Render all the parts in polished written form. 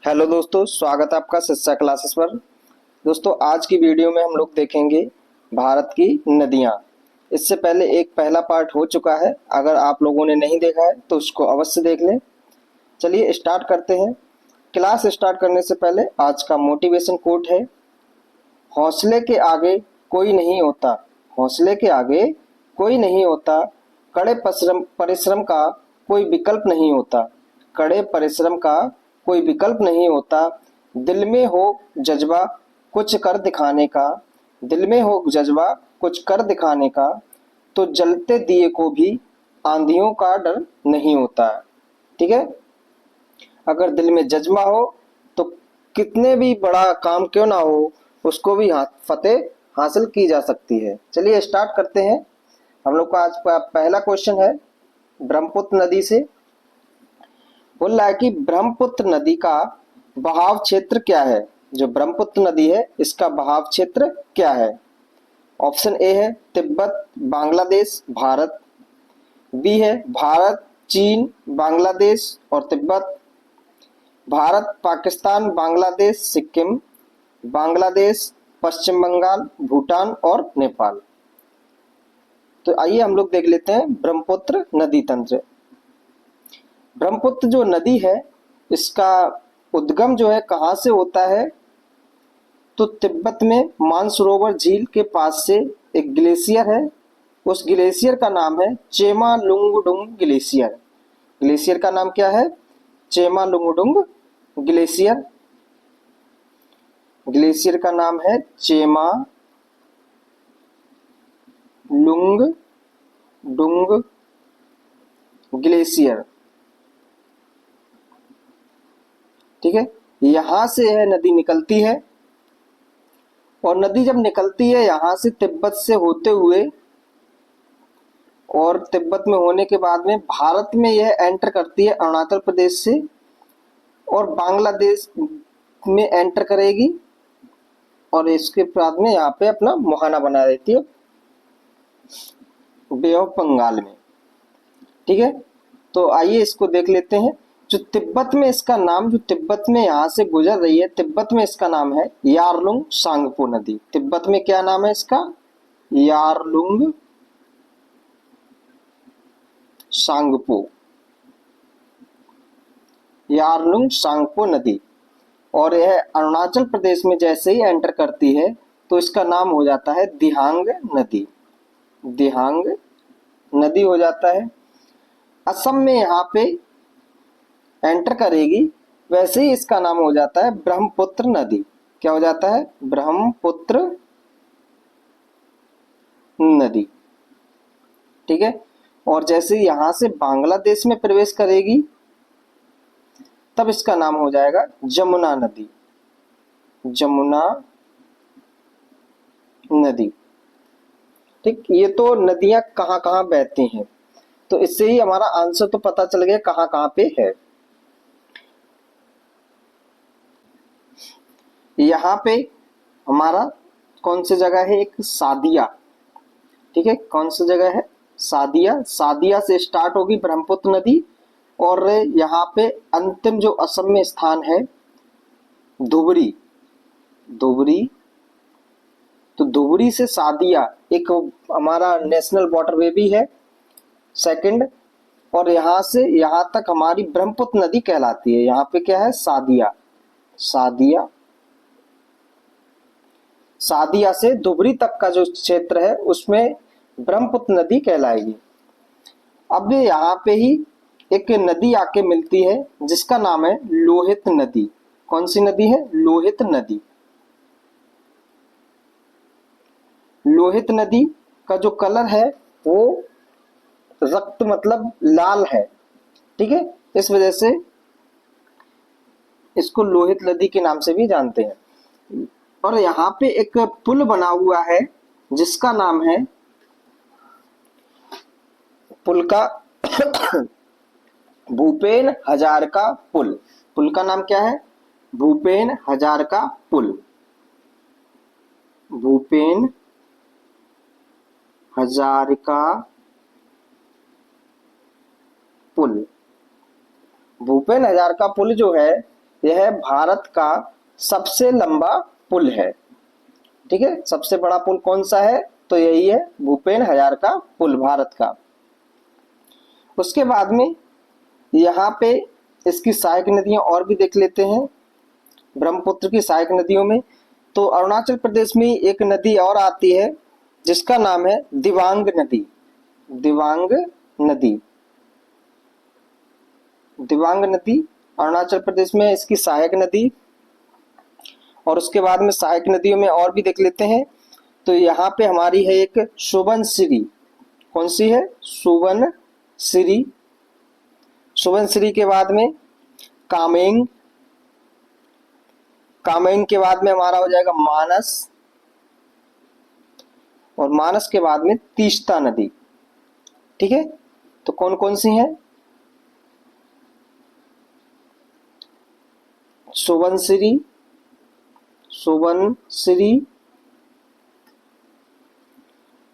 Hello दोस्तों, स्वागत है आपका शिक्षा क्लासेस पर। दोस्तों, आज की वीडियो में हम लोग देखेंगे भारत की नदियां। इससे पहले एक पहला पार्ट हो चुका है, अगर आप लोगों ने नहीं देखा है तो उसको अवश्य देख लें। चलिए स्टार्ट करते हैं। क्लास स्टार्ट करने से पहले आज का मोटिवेशन कोट है, हौसले के आगे कोई नहीं होता। हौसले के आगे कोई नहीं होता। कड़े परिश्रम परिश्रम का कोई विकल्प नहीं होता। कड़े परिश्रम का कोई विकल्प नहीं होता। दिल में हो जज्बा कुछ कर दिखाने का। दिल में हो जज्बा कुछ कर दिखाने का, तो जलते दिए को भी आंधियों का डर नहीं होता। ठीक है। अगर दिल में जज्बा हो तो कितने भी बड़ा काम क्यों ना हो, उसको भी फतेह हासिल की जा सकती है। चलिए स्टार्ट करते हैं। हम लोग का आज का पहला क्वेश्चन है ब्रह्मपुत्र नदी से। बोल रहा है कि ब्रह्मपुत्र नदी का बहाव क्षेत्र क्या है। जो ब्रह्मपुत्र नदी है इसका बहाव क्षेत्र क्या है। ऑप्शन ए है तिब्बत, बांग्लादेश, भारत। बी है भारत, चीन, बांग्लादेश और तिब्बत। भारत, पाकिस्तान, बांग्लादेश, सिक्किम, बांग्लादेश, पश्चिम बंगाल, भूटान और नेपाल। तो आइए हम लोग देख लेते हैं ब्रह्मपुत्र नदी तंत्र। ब्रह्मपुत्र जो नदी है इसका उद्गम जो है कहाँ से होता है, तो तिब्बत में मानसरोवर झील के पास से एक ग्लेशियर है। उस ग्लेशियर का नाम है चेमालुंगडुंग ग्लेशियर। ग्लेशियर का नाम क्या है? चेमालुंगडुंग ग्लेशियर। ग्लेशियर का नाम है चेमालुंगडुंग ग्लेशियर। ठीक है। यहां से यह नदी निकलती है और नदी जब निकलती है यहां से तिब्बत से होते हुए, और तिब्बत में होने के बाद में भारत में यह एंटर करती है अरुणाचल प्रदेश से, और बांग्लादेश में एंटर करेगी और इसके बाद में यहाँ पे अपना मुहाना बना देती है बे ऑफ बंगाल में। ठीक है। तो आइए इसको देख लेते हैं। जो तिब्बत में इसका नाम, जो तिब्बत में यहाँ से गुजर रही है, तिब्बत में इसका नाम है यारलुंग सांगपो नदी। तिब्बत में क्या नाम है इसका? यारलुंग सांगपो। यारलुंग सांगपो नदी। और यह अरुणाचल प्रदेश में जैसे ही एंटर करती है तो इसका नाम हो जाता है दिहांग नदी। दिहांग नदी हो जाता है। असम में यहाँ पे एंटर करेगी, वैसे ही इसका नाम हो जाता है ब्रह्मपुत्र नदी। क्या हो जाता है? ब्रह्मपुत्र नदी। ठीक है। और जैसे यहां से बांग्लादेश में प्रवेश करेगी तब इसका नाम हो जाएगा जमुना नदी। जमुना नदी। ठीक। ये तो नदियां कहाँ कहाँ बहती हैं, तो इससे ही हमारा आंसर तो पता चल गया कहाँ कहाँ पे है। यहाँ पे हमारा कौन सी जगह है? एक सादिया। ठीक है। कौन सी जगह है? सादिया। सादिया से स्टार्ट होगी ब्रह्मपुत्र नदी और यहाँ पे अंतिम जो असम में स्थान है धुबरी। धुबरी। तो धुबरी से सादिया एक हमारा नेशनल वाटरवे भी है सेकंड, और यहाँ से यहाँ तक हमारी ब्रह्मपुत्र नदी कहलाती है। यहाँ पे क्या है? सादिया। सादिया। सादिया से धुबरी तक का जो क्षेत्र है उसमें ब्रह्मपुत्र नदी कहलाएगी। अब यहाँ पे ही एक नदी आके मिलती है जिसका नाम है लोहित नदी। कौन सी नदी है? लोहित नदी। लोहित नदी का जो कलर है वो रक्त मतलब लाल है। ठीक है। इस वजह से इसको लोहित नदी के नाम से भी जानते हैं। और यहाँ पे एक पुल बना हुआ है जिसका नाम है, पुल का भूपेन हजारिका पुल। पुल का नाम क्या है? भूपेन हजारिका पुल। भूपेन हजारिका पुल। भूपेन हजारिका पुल जो है यह भारत का सबसे लंबा पुल है। ठीक है, सबसे बड़ा पुल कौन सा है? तो यही है भूपेन हजारिका पुल, भारत का। उसके बाद में यहाँ पे इसकी सहायक नदियां और भी देख लेते हैं। ब्रह्मपुत्र की सहायक नदियों में तो अरुणाचल प्रदेश में एक नदी और आती है जिसका नाम है दिबांग नदी। दिबांग नदी, दिबांग नदी अरुणाचल प्रदेश में इसकी सहायक नदी। और उसके बाद में सहायक नदियों में और भी देख लेते हैं। तो यहाँ पे हमारी है एक सुबनसिरी। कौन सी है? सुबनसिरी। सुबनसिरी के बाद में कामेंग। कामेंग के बाद में हमारा हो जाएगा मानस। और मानस के बाद में तीस्ता नदी। ठीक है, तो कौन कौन सी हैं? सुबनसिरी, सुबनसिरी,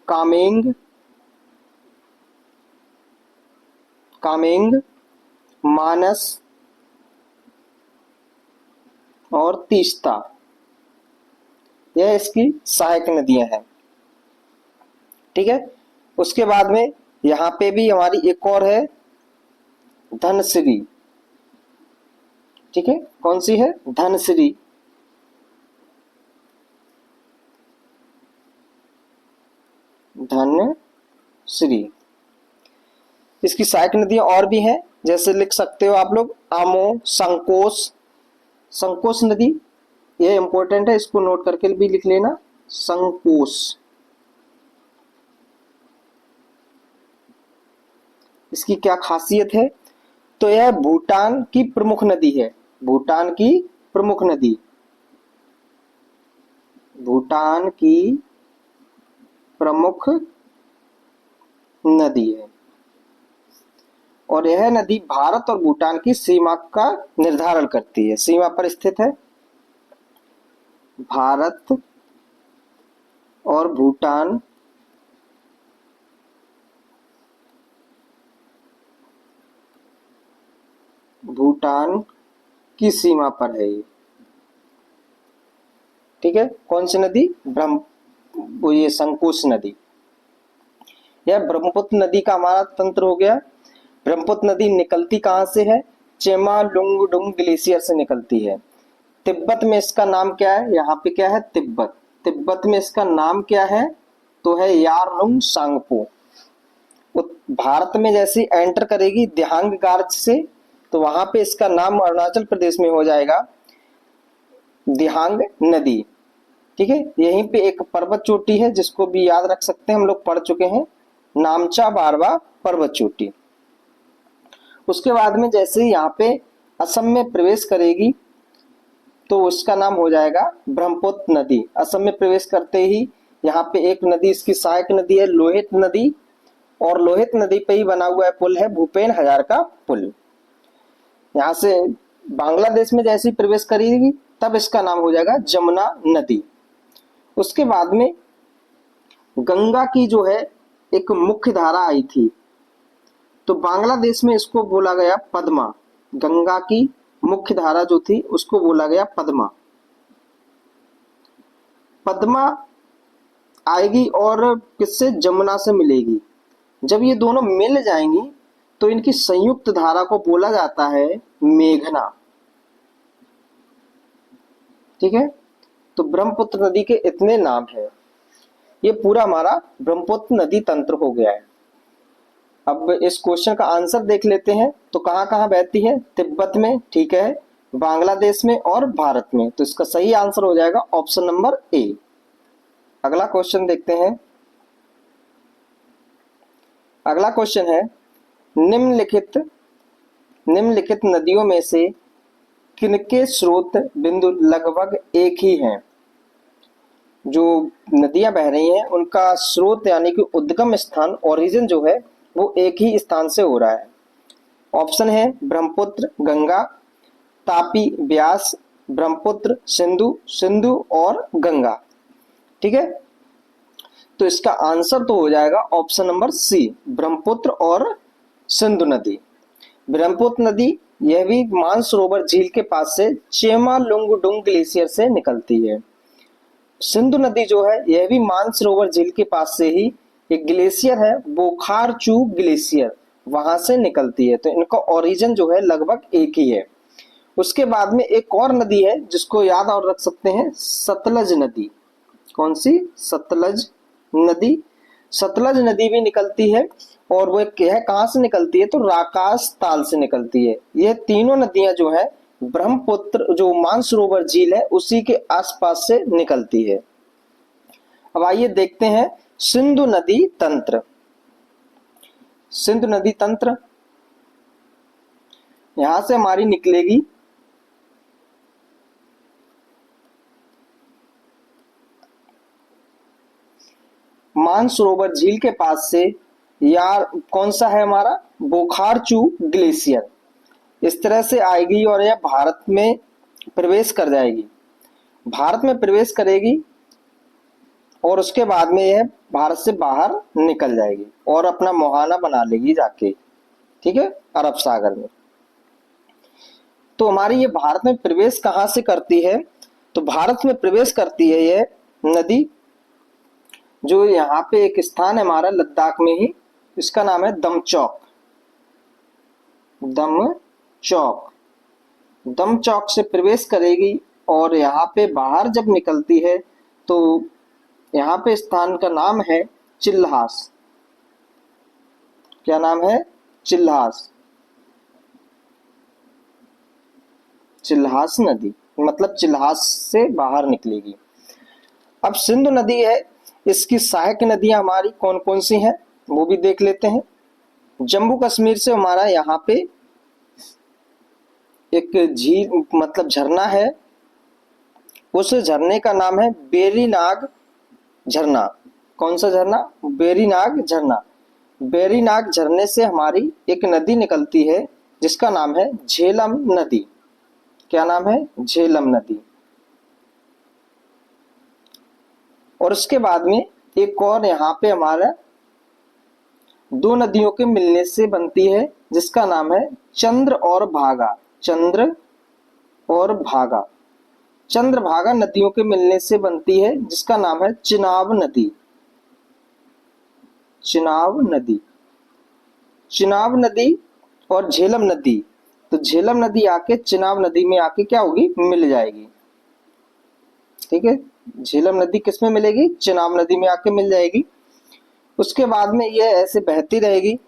कामेंग, कामेंग, मानस और तीस्ता, यह इसकी सहायक नदियां हैं। ठीक है, उसके बाद में यहाँ पे भी हमारी एक और है धनसिरी। ठीक है, कौन सी है? धनसिरी। धनसिरी, इसकी सहायक नदियां और भी हैं, जैसे लिख सकते हो आप लोग आमो, संकोच। संकोच नदी ये इंपॉर्टेंट है, इसको नोट करके भी लिख लेना, संकोच। इसकी क्या खासियत है? तो यह भूटान की प्रमुख नदी है। भूटान की प्रमुख नदी, भूटान की प्रमुख नदी है। और यह नदी भारत और भूटान की सीमा का निर्धारण करती है। सीमा पर स्थित है। भारत और भूटान भूटान की सीमा पर है ये। ठीक है, कौन सी नदी? ये संकोच नदी। यह ब्रह्मपुत्र नदी का हमारा तंत्र हो गया। ब्रह्मपुत्र नदी निकलती कहां से है? चेमालुंगडुंग ग्लेशियर से निकलती है। तिब्बत में इसका नाम क्या है? यहाँ पे क्या है? तिब्बत। तिब्बत में इसका नाम क्या है? तो है यारलुंग सांगपो। भारत में जैसी एंटर करेगी दिहांग गार्ज से, तो वहां पे इसका नाम अरुणाचल प्रदेश में हो जाएगा दिहांग नदी। ठीक है, यहीं पे एक पर्वत चोटी है जिसको भी याद रख सकते हैं, हम लोग पढ़ चुके हैं, नामचा बारवा पर्वत चोटी। उसके बाद में जैसे यहाँ पे असम में प्रवेश करेगी तो उसका नाम हो जाएगा ब्रह्मपुत्र नदी। असम में प्रवेश करते ही यहाँ पे एक नदी इसकी सहायक नदी है लोहित नदी, और लोहित नदी पे ही बना हुआ है पुल है भूपेन हजारिका पुल। यहाँ से बांग्लादेश में जैसे ही प्रवेश करेगी तब इसका नाम हो जाएगा जमुना नदी। उसके बाद में गंगा की जो है एक मुख्य धारा आई थी, तो बांग्लादेश में इसको बोला गया पद्मा। गंगा की मुख्य धारा जो थी उसको बोला गया पद्मा। पद्मा आएगी और किससे? जमुना से मिलेगी। जब ये दोनों मिल जाएंगी तो इनकी संयुक्त धारा को बोला जाता है मेघना। ठीक है, तो ब्रह्मपुत्र नदी के इतने नाम हैं। ये पूरा हमारा ब्रह्मपुत्र नदी तंत्र हो गया है। अब इस क्वेश्चन का आंसर देख लेते हैं। तो कहां कहां बहती है? तिब्बत में, ठीक है, बांग्लादेश में और भारत में। तो इसका सही आंसर हो जाएगा ऑप्शन नंबर ए। अगला क्वेश्चन देखते हैं। अगला क्वेश्चन है निम्नलिखित नदियों में से किनके स्रोत बिंदु लगभग एक ही हैं? जो नदियां बह रही हैं उनका स्रोत यानी कि उद्गम स्थान, ओरिजिन जो है वो एक ही स्थान से हो रहा है। ऑप्शन है ब्रह्मपुत्र, गंगा, तापी, ब्यास, ब्रह्मपुत्र, सिंधु, सिंधु और गंगा। ठीक है, तो इसका आंसर तो हो जाएगा ऑप्शन नंबर सी, ब्रह्मपुत्र और सिंधु नदी। ब्रह्मपुत्र नदी यह भी मानसरोवर झील के पास से चेमालुंगडुंग ग्लेशियर से निकलती है। सिंधु नदी जो है यह भी मानसरोवर झील के पास से ही एक ग्लेशियर है, बोखारचू ग्लेशियर, वहां से निकलती है। तो इनका ओरिजिन जो है लगभग एक ही है। उसके बाद में एक और नदी है जिसको याद और रख सकते हैं, सतलज नदी। कौन सी? सतलज नदी। सतलज नदी भी निकलती है और वो यह कहाँ से निकलती है? तो राकास ताल से निकलती है। ये तीनों नदियां जो है ब्रह्मपुत्र जो मानसरोवर झील है उसी के आसपास से निकलती है। अब आइए देखते हैं सिंधु नदी तंत्र। सिंधु नदी तंत्र यहां से हमारी निकलेगी मानसरोवर झील के पास से, या कौन सा है हमारा? बोखारचू ग्लेशियर। इस तरह से आएगी और यह भारत में प्रवेश कर जाएगी। भारत में प्रवेश करेगी और उसके बाद में यह भारत से बाहर निकल जाएगी और अपना मुहाना बना लेगी जाके, ठीक है, अरब सागर में। तो हमारी ये भारत में प्रवेश कहाँ से करती है? तो भारत में प्रवेश करती है यह नदी जो यहाँ पे एक स्थान है हमारा लद्दाख में ही, इसका नाम है दमचौक। दमचौक, दमचौक से प्रवेश करेगी और यहाँ पे बाहर जब निकलती है तो यहाँ पे स्थान का नाम है चिल्हास। क्या नाम है? चिल्हास। चिल्हास नदी, मतलब चिल्हास से बाहर निकलेगी। अब सिंधु नदी है, इसकी सहायक नदियां हमारी कौन कौन सी हैं वो भी देख लेते हैं। जम्मू कश्मीर से हमारा यहाँ पे एक झील मतलब झरना है, उस झरने का नाम है बेरीनाग झरना। कौन सा झरना? बेरीनाग झरना। बेरीनाग झरने से हमारी एक नदी निकलती है जिसका नाम है झेलम नदी। क्या नाम है? झेलम नदी। और उसके बाद में एक और यहाँ पे हमारा दो नदियों के मिलने से बनती है जिसका नाम है चंद्र और भागा। चंद्र और भागा, चंद्रभागा नदियों के मिलने से बनती है जिसका नाम है चिनाब नदी। चिनाब नदी। चिनाब नदी और झेलम नदी, तो झेलम नदी आके चिनाब नदी में आके क्या होगी? मिल जाएगी। ठीक है, झेलम नदी किस में मिलेगी? चिनाब नदी में आके मिल जाएगी। उसके बाद में ये ऐसे बहती रहेगी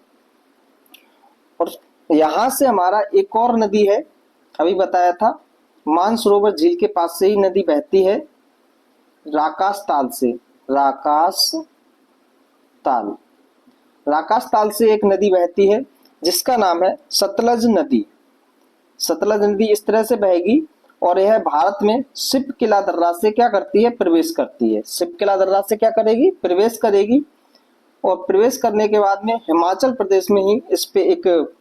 और यहां से हमारा एक और नदी है, अभी बताया था मानसरोवर झील के पास से ही नदी बहती है, राकास ताल से। राकास ताल, राकास ताल से एक नदी बहती है जिसका नाम है सतलज नदी। सतलज नदी इस तरह से बहेगी और यह भारत में सिपकिला दर्रा से क्या करती है? प्रवेश करती है। सिपकिला दर्रा से क्या करेगी? प्रवेश करेगी और प्रवेश करने के बाद में हिमाचल प्रदेश में ही इस पे एक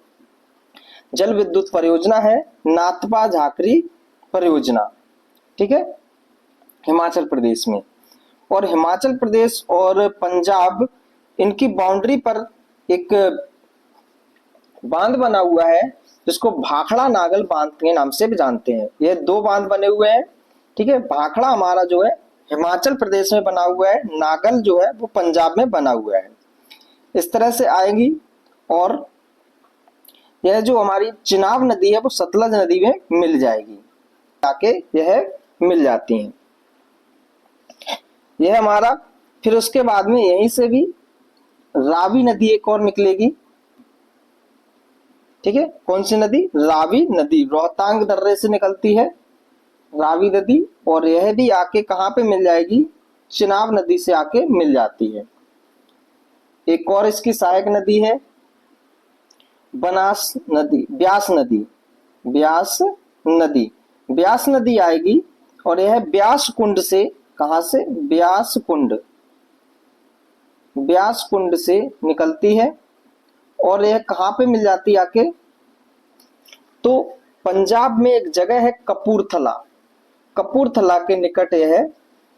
जल विद्युत परियोजना है, नाथपा झाकरी परियोजना। ठीक है, हिमाचल प्रदेश में। और हिमाचल प्रदेश और पंजाब, इनकी बाउंड्री पर एक बांध बना हुआ है जिसको भाखड़ा नागल बांध के नाम से भी जानते हैं। ये दो बांध बने हुए हैं। ठीक है, भाखड़ा हमारा जो है हिमाचल प्रदेश में बना हुआ है, नागल जो है वो पंजाब में बना हुआ है। इस तरह से आएगी और यह जो हमारी चिनाब नदी है वो सतलज नदी में मिल जाएगी, ताकि यह मिल जाती हैं। यह हमारा, फिर उसके बाद में यहीं से भी रावी नदी एक और निकलेगी। ठीक है, कौन सी नदी? रावी नदी। रोहतांग दर्रे से निकलती है रावी नदी और यह भी आके कहां पे मिल जाएगी? चिनाब नदी से आके मिल जाती है। एक और इसकी सहायक नदी है बनास नदी, ब्यास नदी। ब्यास नदी, ब्यास नदी आएगी और यह ब्यास कुंड से, कहां से? ब्यास कुंड, ब्यास कुंड से निकलती है और यह कहां पे मिल जाती है आके? तो पंजाब में एक जगह है कपूरथला, कपूरथला के निकट यह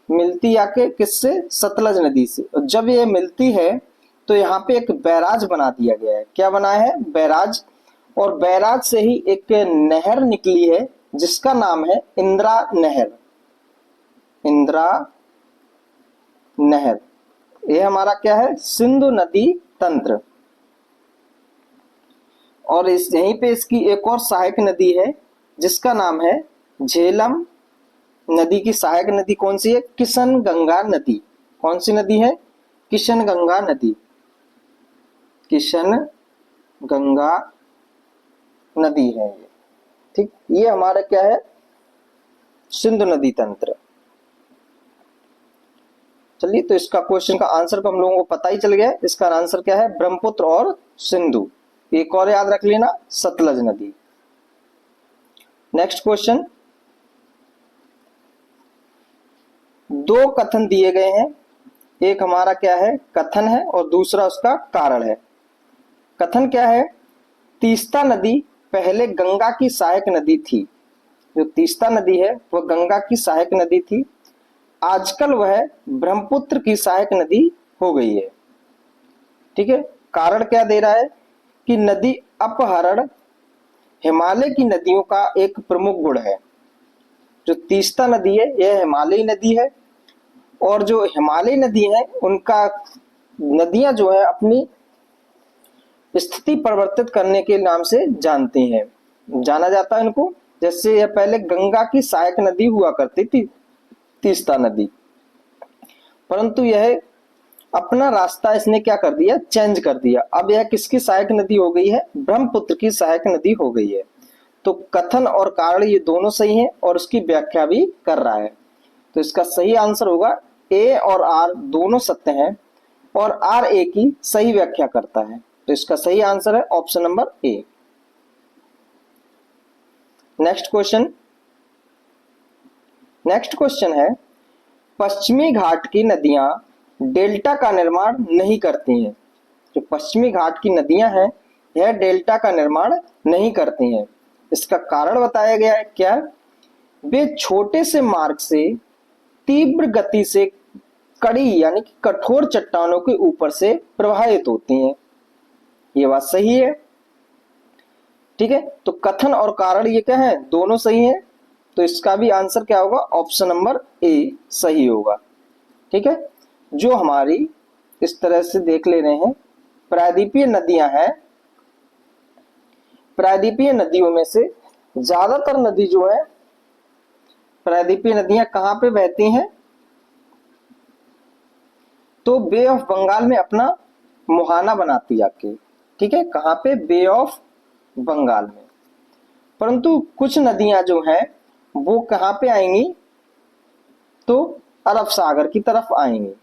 मिलती आके किससे? सतलज नदी से। और जब यह मिलती है तो यहाँ पे एक बैराज बना दिया गया है। क्या बनाया है? बैराज। और बैराज से ही एक नहर निकली है जिसका नाम है इंदिरा नहर। इंदिरा नहर, ये हमारा क्या है, सिंधु नदी तंत्र। और इस यहीं पे इसकी एक और सहायक नदी है जिसका नाम है झेलम नदी। की सहायक नदी कौन सी है, किशन गंगा नदी। कौन सी नदी है, किशन गंगा नदी। किशन गंगा नदी है ये, ठीक। ये हमारा क्या है, सिंधु नदी तंत्र। चलिए, तो इसका क्वेश्चन का आंसर को हम लोगों को पता ही चल गया। इसका आंसर क्या है, ब्रह्मपुत्र और सिंधु। एक और याद रख लेना, सतलज नदी। नेक्स्ट क्वेश्चन, दो कथन दिए गए हैं, एक हमारा क्या है, कथन है, और दूसरा उसका कारण है। कथन क्या है, तीस्ता नदी पहले गंगा की सहायक नदी थी। जो तीस्ता नदी है वह गंगा की सहायक नदी थी, आजकल वह ब्रह्मपुत्र की सहायक नदी हो गई है। ठीक है। कारण क्या दे रहा है कि नदी अपहरण हिमालय की नदियों का एक प्रमुख गुण है। जो तीस्ता नदी है यह हिमालयी नदी है, और जो हिमालयी नदी है उनका नदियां जो है अपनी स्थिति परिवर्तित करने के नाम से जानते हैं, जाना जाता है इनको। जैसे यह पहले गंगा की सहायक नदी हुआ करती थी तीस्ता नदी, परंतु यह अपना रास्ता इसने क्या कर दिया, चेंज कर दिया। अब यह किसकी सहायक नदी हो गई है, ब्रह्मपुत्र की सहायक नदी हो गई है। तो कथन और कारण ये दोनों सही हैं और उसकी व्याख्या भी कर रहा है। तो इसका सही आंसर होगा ए और आर दोनों सत्य हैं और आर ए की सही व्याख्या करता है। तो इसका सही आंसर है option number A. Next question है, पश्चिमी घाट की नदियां डेल्टा का निर्माण नहीं करती हैं। जो पश्चिमी घाट की नदियां हैं यह डेल्टा का निर्माण नहीं करती हैं। इसका कारण बताया गया है क्या, वे छोटे से मार्ग से तीव्र गति से कड़ी यानी कि कठोर चट्टानों के ऊपर से प्रवाहित होती हैं। ये बात सही है। ठीक है। तो कथन और कारण ये क्या है, दोनों सही है। तो इसका भी आंसर क्या होगा, ऑप्शन नंबर ए सही होगा। ठीक है। जो हमारी इस तरह से देख ले रहे हैं, प्रायद्वीपीय नदियां हैं, प्रायद्वीपीय नदियों में से ज्यादातर नदी जो है, प्रायद्वीपीय नदियां कहां पे बहती हैं, तो बे ऑफ बंगाल में अपना मुहाना बनाती जाके। ठीक है। कहां पे, बे ऑफ बंगाल में। परंतु कुछ नदियां जो हैं वो कहां पे आएंगी, तो अरब सागर की तरफ आएंगी।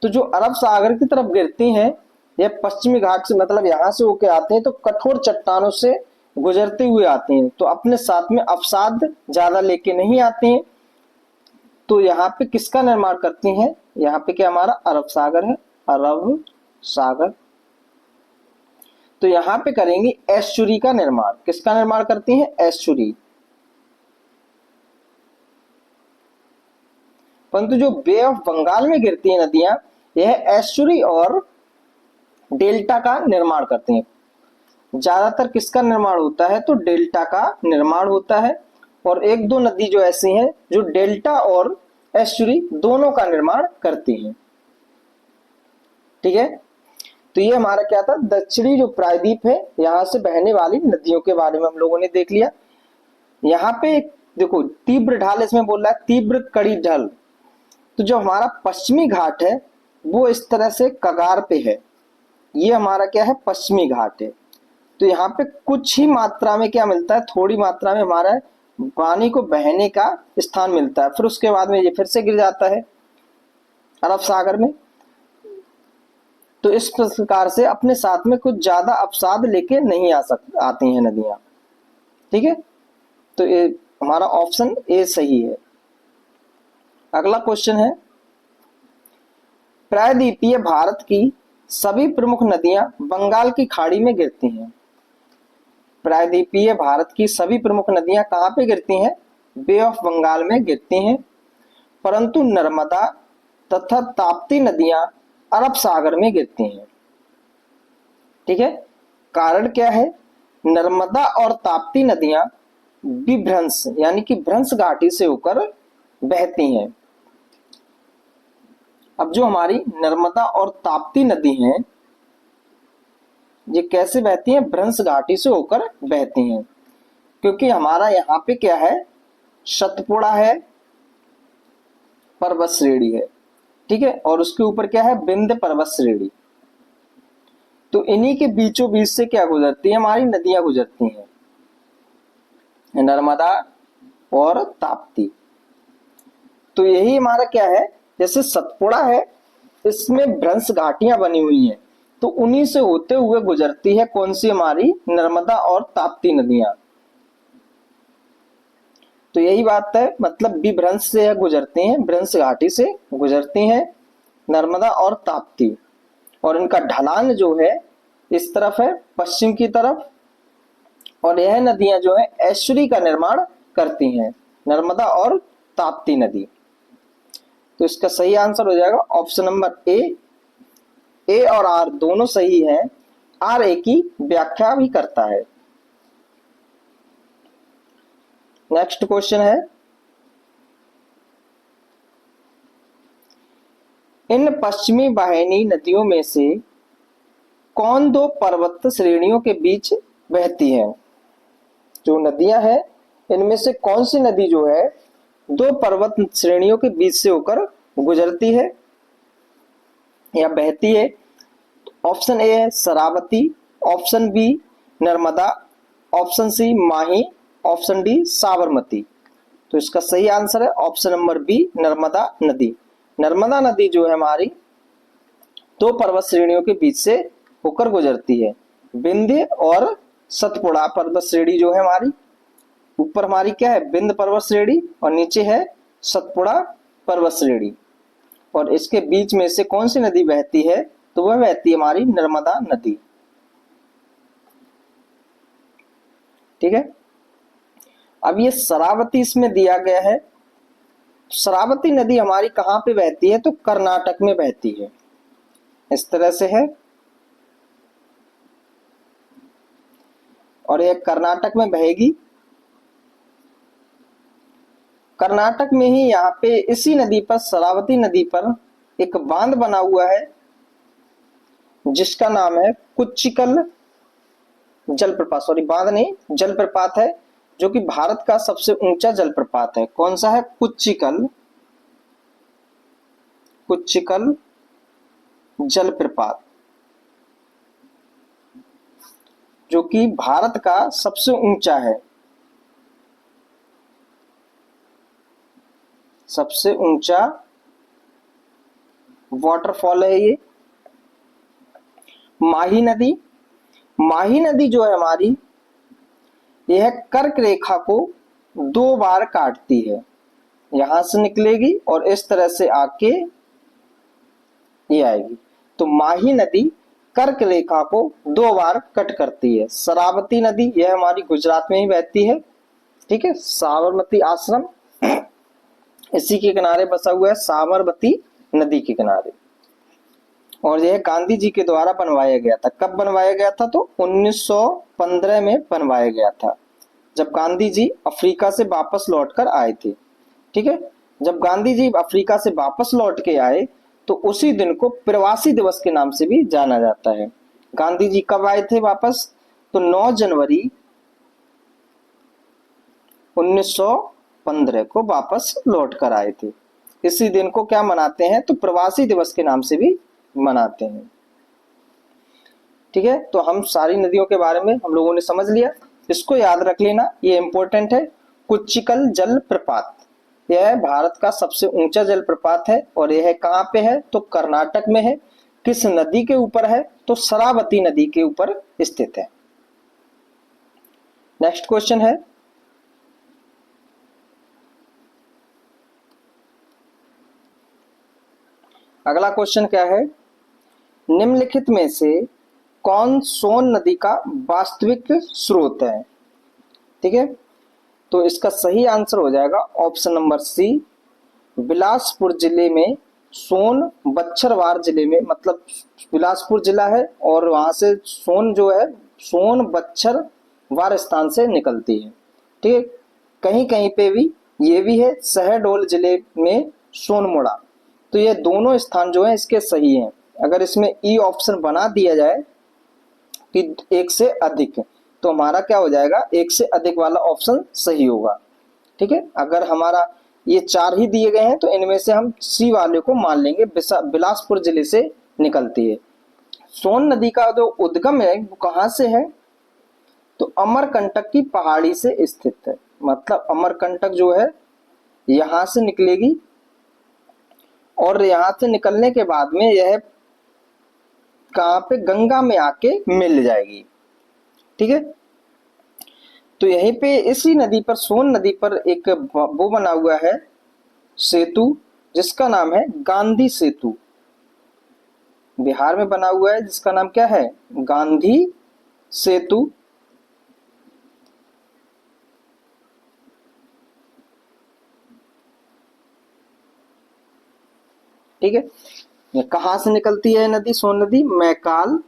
तो जो अरब सागर की तरफ गिरती हैं यह पश्चिमी घाट से, मतलब यहां से होके आते हैं, तो कठोर चट्टानों से गुजरते हुए आते हैं, तो अपने साथ में अवसाद ज्यादा लेके नहीं आते हैं। तो यहाँ पे किसका निर्माण करती हैं, यहाँ पे क्या हमारा अरब सागर है, अरब सागर। तो यहाँ पे करेंगे एस्चुरी का निर्माण। किसका निर्माण करती हैं, एस्चुरी। परंतु जो बे ऑफ बंगाल में गिरती है नदियां, यह एस्चुरी और डेल्टा का निर्माण करती हैं। ज्यादातर किसका निर्माण होता है, तो डेल्टा का निर्माण होता है। और एक दो नदी जो ऐसी हैं जो डेल्टा और एस्चुरी दोनों का निर्माण करती हैं। ठीक है। तो ये हमारा क्या था, दक्षिणी जो प्रायद्वीप है यहां से बहने वाली नदियों के बारे में हम लोगों ने देख लिया। यहाँ पे देखो तीव्र ढाल इसमें बोल रहा है, तीव्र कड़ी ढल। तो जो हमारा पश्चिमी घाट है वो इस तरह से कगार पे है, ये हमारा क्या है, पश्चिमी घाट है। तो यहाँ पे कुछ ही मात्रा में क्या मिलता है, थोड़ी मात्रा में हमारा पानी को बहने का स्थान मिलता है, फिर उसके बाद में ये फिर से गिर जाता है अरब सागर में। तो इस प्रकार से अपने साथ में कुछ ज्यादा अवसाद लेके नहीं आती हैं नदियां। ठीक है। तो ये हमारा ऑप्शन ए सही है। अगला क्वेश्चन है, प्रायद्वीपीय भारत की सभी प्रमुख नदियां बंगाल की खाड़ी में गिरती हैं। प्रायद्वीपीय भारत की सभी प्रमुख नदियां कहां पे गिरती हैं, बे ऑफ बंगाल में गिरती हैं। परंतु नर्मदा तथा ताप्ती नदियां अरब सागर में गिरती हैं। ठीक है। कारण क्या है? नर्मदा और ताप्ती नदियां विभ्रंश यानी कि भ्रंश घाटी से होकर बहती हैं। अब जो हमारी नर्मदा और ताप्ती नदी हैं, ये कैसे बहती हैं? भ्रंश घाटी से होकर बहती हैं, क्योंकि हमारा यहाँ पे क्या है? सतपुड़ा है, पर्वत श्रेणी है, ठीक है, और उसके ऊपर क्या है? विंध्य पर्वत श्रेणी। तो इन्हीं के बीचों बीच से क्या गुजरती है? हमारी नदियां गुजरती हैं, नर्मदा और ताप्ती। तो यही हमारा क्या है? जैसे सतपुड़ा है, इसमें भ्रंश घाटियां बनी हुई हैं, तो उन्हीं से होते हुए गुजरती है कौन सी? हमारी नर्मदा और ताप्ती नदियां। तो यही बात है, मतलब विभ्रंश से गुजरती हैं, भ्रंश घाटी से गुजरती हैं नर्मदा और ताप्ती, और इनका ढलान जो है इस तरफ है, पश्चिम की तरफ, और यह नदियां जो है एस्चुरी का निर्माण करती हैं, नर्मदा और ताप्ती नदी। तो इसका सही आंसर हो जाएगा ऑप्शन नंबर ए और आर दोनों सही हैं। आर ए की व्याख्या भी करता है। नेक्स्ट क्वेश्चन है, इन पश्चिमी वाहिनी नदियों में से कौन दो पर्वत श्रेणियों के बीच बहती है? जो नदियां हैं इनमें से कौन सी नदी जो है दो पर्वत श्रेणियों के बीच से होकर गुजरती है या बहती है? ऑप्शन ए है Sharavati, option B Narmada, option C Mahi, option D Sabarmati. तो इसका सही आंसर है ऑप्शन नंबर बी नर्मदा नदी। नर्मदा नदी जो है हमारी दो पर्वत श्रेणियों के बीच से होकर गुजरती है, विंध्य और सतपुड़ा पर्वत श्रेणी जो है हमारी, ऊपर हमारी क्या है? विंध्य पर्वत श्रेणी, और नीचे है सतपुड़ा पर्वत श्रेणी, और इसके बीच में से कौन सी नदी बहती है? तो वह बहती है हमारी नर्मदा नदी, ठीक है। अब ये शरावती इसमें दिया गया है। शरावती नदी हमारी कहां पे बहती है? तो कर्नाटक में बहती है, इस तरह से है, और यह कर्नाटक में बहेगी। कर्नाटक में ही यहाँ पे इसी नदी पर, शरावती नदी पर एक बांध बना हुआ है जिसका नाम है कुच्चिकल जलप्रपात, सॉरी बांध नहीं, जलप्रपात है, जो कि भारत का सबसे ऊंचा जलप्रपात है। कौन सा है? कुच्चिकल जलप्रपात, जो कि भारत का सबसे ऊंचा है, सबसे ऊंचा वाटरफॉल है ये। माही नदी जो है हमारी, यह कर्क रेखा को दो बार काटती है, यहां से निकलेगी और इस तरह से आके ये आएगी। तो माही नदी कर्क रेखा को दो बार कट करती है। शरावती नदी यह हमारी गुजरात में ही बहती है, ठीक है, साबरमती आश्रम इसी के किनारे बसा हुआ है, साबरमती नदी के किनारे, और यह गांधी जी के द्वारा बनवाया गया था। कब बनवाया गया था? तो 1915 में बनवाया गया था, जब गांधी जी अफ्रीका से वापस लौटकर आए थे, ठीक है। जब गांधी जी अफ्रीका से वापस लौट के आए तो उसी दिन को प्रवासी दिवस के नाम से भी जाना जाता है। गांधी जी कब आए थे वापस? तो 9 जनवरी 1915 को वापस लौट कर आए थे। इसी दिन को क्या मनाते हैं? तो प्रवासी दिवस के नाम से भी मनाते हैं, ठीक है। तो हम सारी नदियों के बारे में हम लोगों ने समझ लिया, इसको याद रख लेना, ये इंपॉर्टेंट है। कुच्चिकल जलप्रपात यह भारत का सबसे ऊंचा जलप्रपात है, और यह कहाँ पे है? तो कर्नाटक में है। किस नदी के ऊपर है? तो शरावती नदी के ऊपर स्थित है। नेक्स्ट क्वेश्चन है, अगला क्वेश्चन क्या है? निम्नलिखित में से कौन सोन नदी का वास्तविक स्रोत है? ठीक है, तो इसका सही आंसर हो जाएगा ऑप्शन नंबर सी, बिलासपुर जिले में सोन बच्छरवार जिले में, मतलब बिलासपुर जिला है और वहां से सोन जो है सोन बच्छर वार स्थान से निकलती है। ठीक है, कहीं कहीं पे भी ये भी है शहडोल जिले में सोनमुड़ा। तो ये दोनों स्थान जो है इसके सही हैं। अगर इसमें ई ऑप्शन बना दिया जाए कि एक से अधिक, तो हमारा क्या हो जाएगा, एक से अधिक वाला ऑप्शन सही होगा। ठीक है, अगर हमारा ये 4 ही दिए गए हैं तो इनमें से हम सी वाले को मान लेंगे, बिलासपुर जिले से निकलती है। सोन नदी का जो उद्गम है वो कहाँ से है, तो अमरकंटक की पहाड़ी से स्थित है। मतलब अमरकंटक जो है यहां से निकलेगी और यहां से निकलने के बाद में यह कहां पे, गंगा में आके मिल जाएगी। ठीक है, तो यहीं पे इसी नदी पर, सोन नदी पर एक वो बना हुआ है सेतु, जिसका नाम है गांधी सेतु। बिहार में बना हुआ है जिसका नाम क्या है, गांधी सेतु। ठीक है, ये कहां से निकलती है नदी, सोन नदी, मैकाल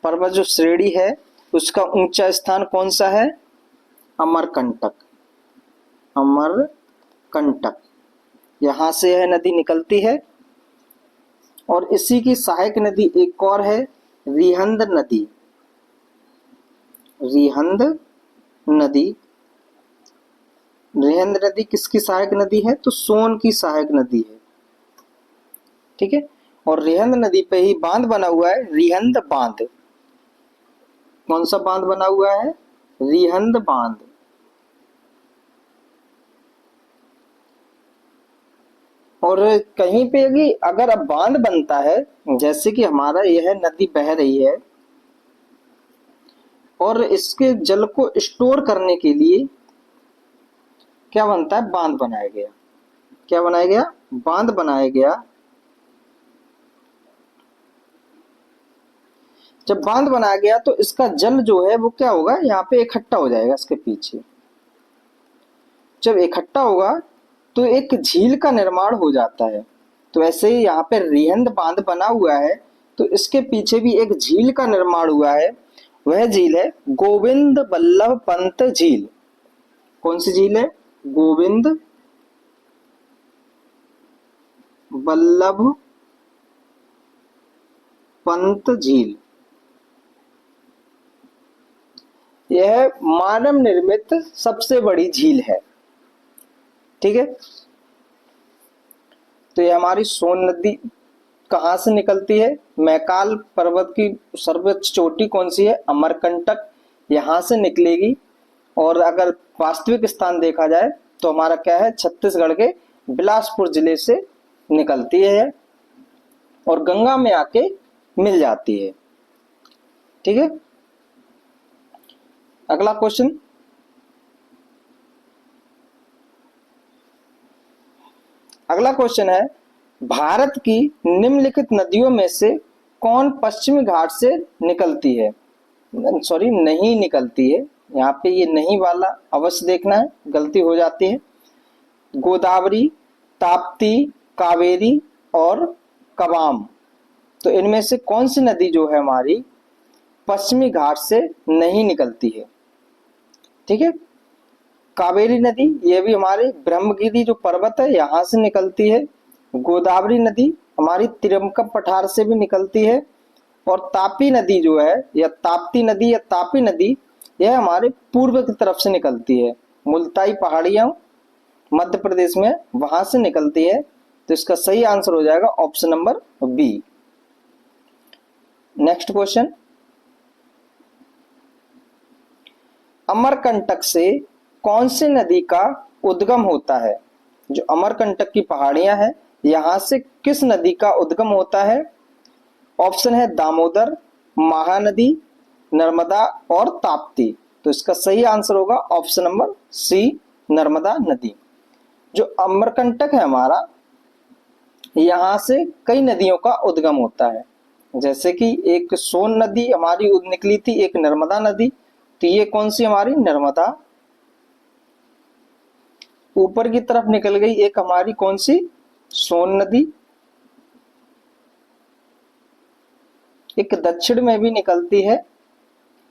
पर्वत जो श्रेणी है उसका ऊंचा स्थान कौन सा है, अमरकंटक। अमरकंटक यहां से यह नदी निकलती है। और इसी की सहायक नदी एक और है, रिहंद नदी। रिहंद नदी, रिहंद नदी किसकी सहायक नदी है, तो सोन की सहायक नदी है। ठीक है, और रिहंद नदी पे ही बांध बना हुआ है, रिहंद बांध। कौन सा बांध बना हुआ है, रिहंद बांध। और कहीं पे भी अगर अब बांध बनता है, जैसे कि हमारा यह नदी बह रही है और इसके जल को स्टोर करने के लिए क्या बनता है, बांध बनाया गया। क्या बनाया गया, बांध बनाया गया। जब बांध बनाया गया तो इसका जल जो है वो क्या होगा, यहाँ पे इकट्ठा हो जाएगा इसके पीछे। जब इकट्ठा होगा तो एक झील का निर्माण हो जाता है। तो ऐसे ही यहाँ पे रिहंद बांध बना हुआ है तो इसके पीछे भी एक झील का निर्माण हुआ है। वह झील है गोविंद बल्लभ पंत झील। कौन सी झील है, गोविंद बल्लभ पंत झील। यह मानव निर्मित सबसे बड़ी झील है। ठीक है, तो ये हमारी सोन नदी कहाँ से निकलती है, मैकाल पर्वत की सर्वोच्च चोटी कौन सी है, अमरकंटक, यहाँ से निकलेगी। और अगर वास्तविक स्थान देखा जाए तो हमारा क्या है, छत्तीसगढ़ के बिलासपुर जिले से निकलती है और गंगा में आके मिल जाती है। ठीक है, अगला क्वेश्चन, अगला क्वेश्चन है, भारत की निम्नलिखित नदियों में से कौन पश्चिमी घाट से निकलती है, सॉरी नहीं निकलती है। यहाँ पे ये नहीं वाला अवश्य देखना है, गलती हो जाती है। गोदावरी, ताप्ती, कावेरी और कबाम। तो इनमें से कौन सी नदी जो है हमारी पश्चिमी घाट से नहीं निकलती है। ठीक है, कावेरी नदी ये भी हमारे ब्रह्मगिरी जो पर्वत है यहाँ से निकलती है। गोदावरी नदी हमारी तिरमकम पठार से भी निकलती है। और तापी नदी जो है, या ताप्ती नदी या तापी नदी, यह हमारे पूर्व की तरफ से निकलती है। मुल्ताई पहाड़ियां मध्य प्रदेश में, वहां से निकलती है। तो इसका सही आंसर हो जाएगा option number B. Next question, Amarkantak से कौन सी नदी का उद्गम होता है। जो अमरकंटक की पहाड़ियां हैं यहां से किस नदी का उद्गम होता है। ऑप्शन है दामोदर, महानदी, नर्मदा और ताप्ती। तो इसका सही आंसर होगा ऑप्शन नंबर सी, नर्मदा नदी। जो अमरकंटक है हमारा, यहां से कई नदियों का उद्गम होता है। जैसे कि एक सोन नदी हमारी निकली थी, एक नर्मदा नदी। तो ये कौन सी हमारी, नर्मदा। ऊपर की तरफ निकल गई एक हमारी कौन सी, सोन नदी। एक दक्षिण में भी निकलती है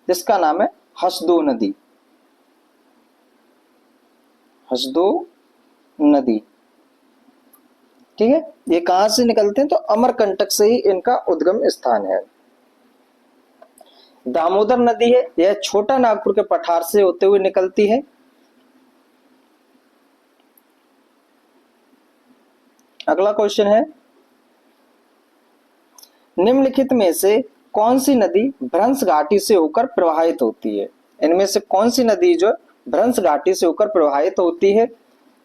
जिसका नाम है हसदो नदी। हसदो नदी, ठीक है। ये कहां से निकलते हैं? तो अमरकंटक से ही इनका उद्गम स्थान है। दामोदर नदी है, यह छोटा नागपुर के पठार से होते हुए निकलती है। अगला क्वेश्चन है, निम्नलिखित में से कौन सी नदी भ्रंश घाटी से होकर प्रवाहित होती है? इनमें से कौन सी नदी जो भ्रंश घाटी से होकर प्रवाहित होती है?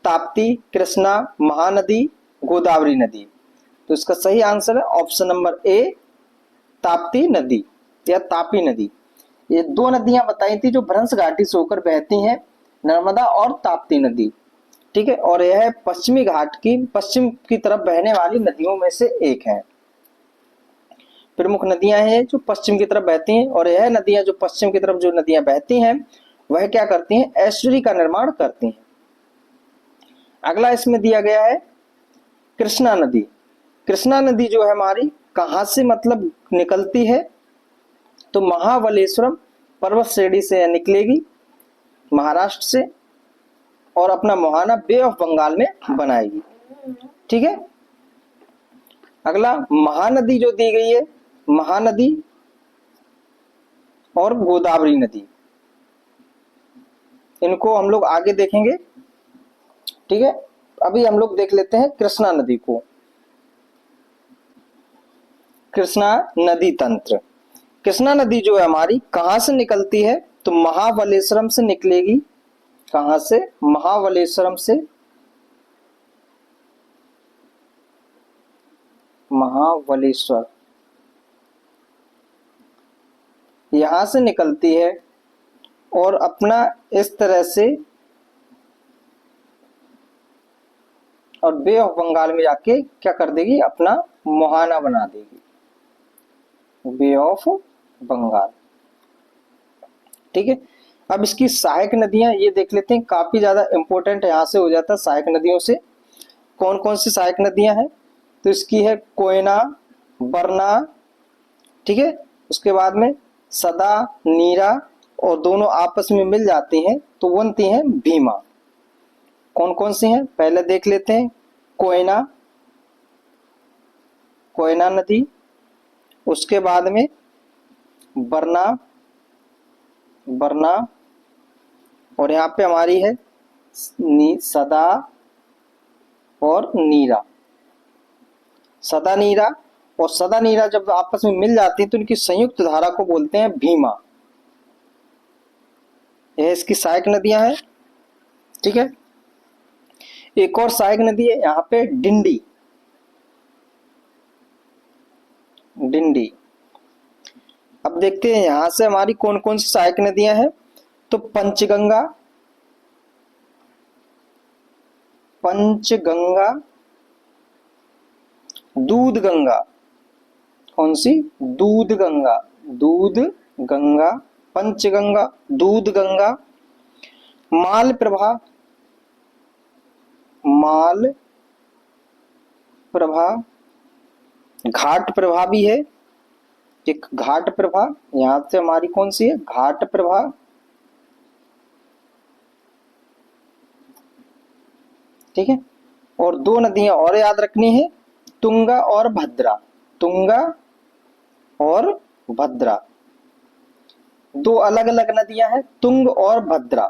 ताप्ती, कृष्णा, महानदी, गोदावरी नदी। तो इसका सही आंसर है ऑप्शन नंबर ए, ताप्ती नदी या तापी नदी। ये दो नदियां बताई थी जो भ्रंश घाटी से होकर बहती हैं, नर्मदा और ताप्ती नदी, ठीक है। और यह पश्चिमी घाट की पश्चिम की तरफ बहने वाली नदियों में से एक है। प्रमुख नदियां हैं जो पश्चिम की तरफ बहती हैं, और यह नदियां जो पश्चिम की तरफ जो नदियां बहती हैं वह क्या करती हैं? एस्चुरी का निर्माण करती हैं। अगला इसमें दिया गया है कृष्णा नदी। कृष्णा नदी जो है हमारी कहां से मतलब निकलती है? तो महाबलेश्वरम पर्वत श्रेणी से निकलेगी, महाराष्ट्र से, और अपना मुहाना बे ऑफ बंगाल में बनाएगी, ठीक है। अगला महानदी जो दी गई है, महानदी और गोदावरी नदी, इनको हम लोग आगे देखेंगे, ठीक है। अभी हम लोग देख लेते हैं कृष्णा नदी को। कृष्णा नदी तंत्र। कृष्णा नदी जो है हमारी कहां से निकलती है? तो महाबलेश्वरम से निकलेगी। कहां से? महाबलेश्वरम से। महाबलेश्वर यहां से निकलती है और अपना इस तरह से और बे ऑफ बंगाल में जाके क्या कर देगी? अपना मुहाना बना देगी, बे ऑफ बंगाल, ठीक है। अब इसकी सहायक नदियां ये देख लेते हैं, काफी ज्यादा इंपॉर्टेंट यहां से हो जाता है सहायक नदियों से। कौन कौन सी सहायक नदियां हैं? तो इसकी है कोयना, बरना, ठीक है। उसके बाद में सदा, नीरा, और दोनों आपस में मिल जाती हैं तो बनती हैं भीमा। कौन कौन सी हैं पहले देख लेते हैं। कोयना, कोयना नदी, उसके बाद में बरना, बरना, और यहाँ पे हमारी है सदा और नीरा। सदा नीरा और सदा नीरा जब आपस में मिल जाती है तो इनकी संयुक्त धारा को बोलते हैं भीमा। यह इसकी सहायक नदियां हैं, ठीक है। एक और सहायक नदी है यहाँ पे डिंडी। डिंडी। अब देखते हैं यहां से हमारी कौन कौन सी सहायक नदियां हैं। तो पंचगंगा, पंचगंगा, दूध गंगा। कौन सी? दूध गंगा। दूध गंगा, पंचगंगा, दूध गंगा, माल प्रभा, माल प्रभा, घाट प्रभा भी है एक, घाट प्रभा। यहां से हमारी कौन सी है? घाट प्रभा, ठीक है। और दो नदियां और याद रखनी है, तुंगा और भद्रा। तुंगा और भद्रा दो अलग अलग नदियां हैं, तुंग और भद्रा।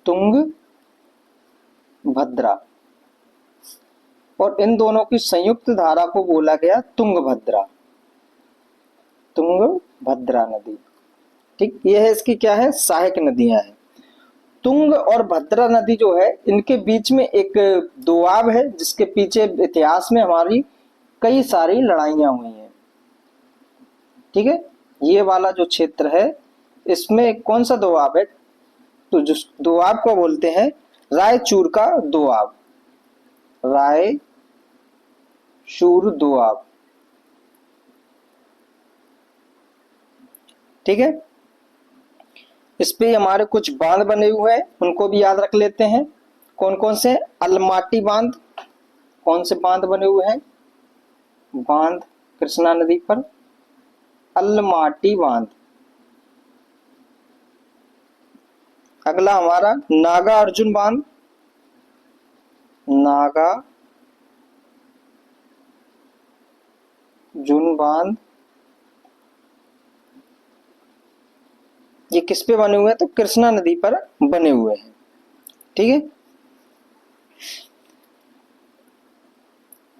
तुंग, भद्रा, और इन दोनों की संयुक्त धारा को बोला गया तुंगभद्रा। तुंगभद्रा नदी, ठीक। यह है इसकी क्या है? सहायक नदियां हैं। तुंग और भद्रा नदी जो है इनके बीच में एक दोआब है जिसके पीछे इतिहास में हमारी कई सारी लड़ाइयां हुई हैं, ठीक है। ये वाला जो क्षेत्र है इसमें कौन सा दोआब है? तो जिस दोआब को बोलते हैं रायचूर का दोआब। रायचूर दोआब, ठीक है। इस पे हमारे कुछ बांध बने हुए हैं, उनको भी याद रख लेते हैं। कौन कौन से? अलमाटी बांध। कौन से बांध बने हुए हैं? बांध कृष्णा नदी पर अलमाटी बांध। अगला हमारा नागार्जुन बांध, नागार्जुन बांध। ये किस पे बने हुए हैं? तो कृष्णा नदी पर बने हुए हैं। ठीक है,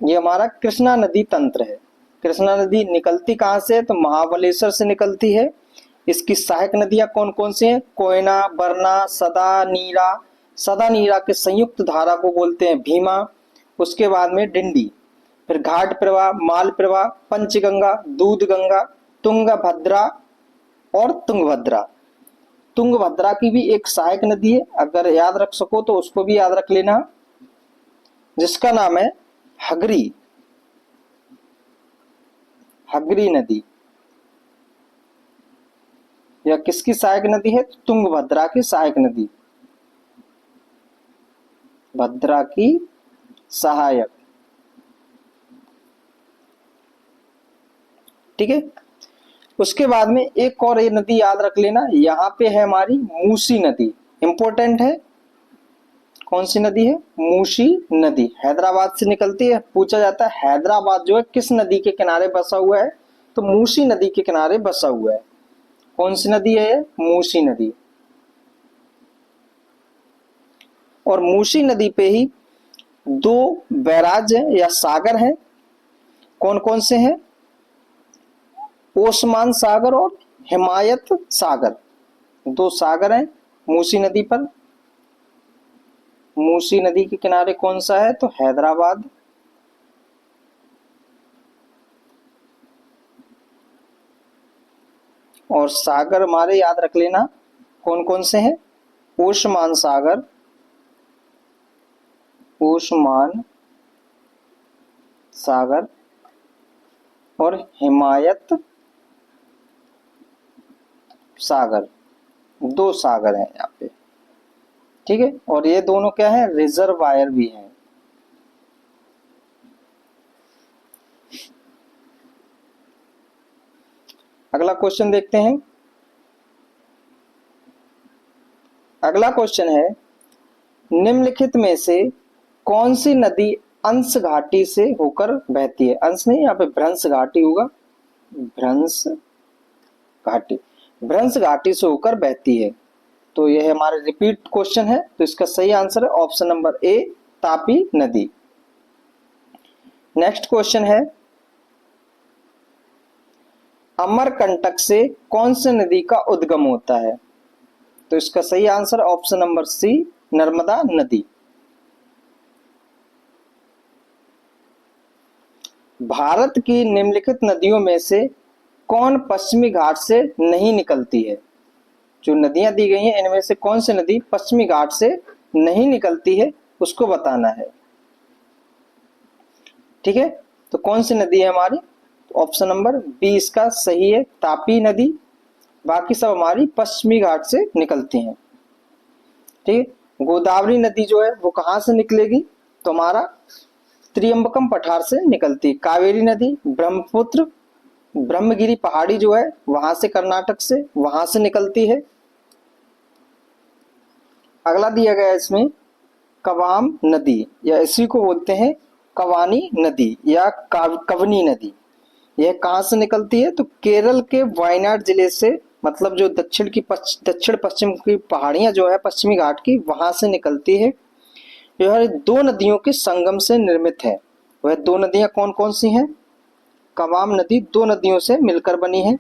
ये हमारा कृष्णा नदी तंत्र है। कृष्णा नदी निकलती कहाँ से है? तो महाबलेश्वर से निकलती है। इसकी सहायक नदियां कौन कौन सी हैं? कोयना, बरना, सदा, नीरा। सदा नीरा के संयुक्त धारा को बोलते हैं भीमा। उसके बाद में डिंडी, फिर घाट प्रवाह, माल प्रवाह, पंचगंगा, दूध गंगा, तुंगभद्रा और तुंगभद्रा। तुंगभद्रा की भी एक सहायक नदी है, अगर याद रख सको तो उसको भी याद रख लेना, जिसका नाम है हगरी, हगरी नदी। यह किसकी सहायक नदी है? तुंगभद्रा की सहायक नदी, भद्रा की सहायक। ठीक है, उसके बाद में एक और ये नदी याद रख लेना, यहाँ पे है हमारी मूसी नदी, इंपॉर्टेंट है। कौन सी नदी है? मूसी नदी, हैदराबाद से निकलती है। पूछा जाता है हैदराबाद जो है किस नदी के किनारे बसा हुआ है? तो मूसी नदी के किनारे बसा हुआ है। कौन सी नदी है? मूसी नदी। और मूसी नदी पे ही दो बैराज या सागर हैं। कौन कौन से हैं? ओस्मान सागर और हिमायत सागर, दो सागर हैं मूसी नदी पर। मूसी नदी के किनारे कौन सा है? तो हैदराबाद। और सागर हमारे याद रख लेना कौन कौन से हैं? ओस्मान सागर, ओस्मान सागर और हिमायत सागर, दो सागर हैं यहाँ पे। ठीक है, और ये दोनों क्या है? रिजर्वायर भी हैं। अगला क्वेश्चन देखते हैं। अगला क्वेश्चन है, निम्नलिखित में से कौन सी नदी अंश घाटी से होकर बहती है? अंश नहीं, यहाँ पे भ्रंश घाटी होगा, भ्रंश घाटी, भ्रंश घाटी से होकर बहती है। तो यह हमारे रिपीट क्वेश्चन है, तो इसका सही आंसर है ऑप्शन नंबर ए, तापी नदी। नेक्स्ट क्वेश्चन है, अमरकंटक से कौन सी नदी का उद्गम होता है? तो इसका सही answer option number C, Narmada नदी। भारत की निम्नलिखित नदियों में से कौन पश्चिमी घाट से नहीं निकलती है? जो नदियां दी गई हैं इनमें से कौन सी नदी पश्चिमी घाट से नहीं निकलती है, उसको बताना है। ठीक है, तो कौन सी नदी है हमारी? तो ऑप्शन नंबर बी इसका सही है, तापी नदी। बाकी सब हमारी पश्चिमी घाट से निकलती हैं। ठीक है, गोदावरी नदी जो है वो कहाँ से निकलेगी? तो हमारा त्रियंबकम पठार से निकलती है। कावेरी नदी ब्रह्मपुत्र, ब्रह्मगिरी पहाड़ी जो है वहां से, कर्नाटक से, वहां से निकलती है। अगला दिया गया इसमें कवाम नदी, या इसी को बोलते हैं कवानी नदी या कवनी नदी। यह कहाँ से निकलती है? तो केरल के वायनाड जिले से, मतलब जो दक्षिण पश्चिम की पहाड़ियां जो है पश्चिमी घाट की, वहां से निकलती है। यह दो नदियों के संगम से निर्मित है। वह दो नदियां कौन कौन सी हैं? कवाम नदी दो नदियों से मिलकर बनी है,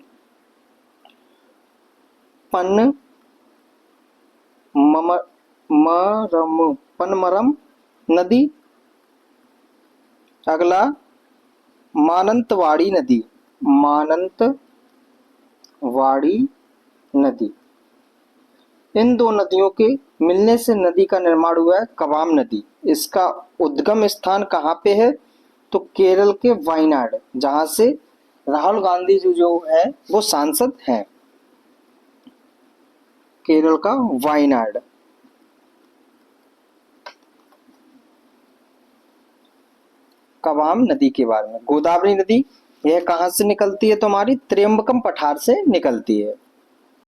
पनमरम नदी। अगला मानंतवाड़ी नदी, मानंतवाड़ी नदी। इन दो नदियों के मिलने से नदी का निर्माण हुआ है कवाम नदी। इसका उद्गम स्थान कहाँ पे है? तो केरल के वायनाड, जहां से राहुल गांधी जी जो है वो सांसद हैं, केरल का वायनाड। कवाम नदी के बारे में। गोदावरी नदी यह कहाँ से निकलती है? तुम्हारी त्र्यंबकम पठार से निकलती है।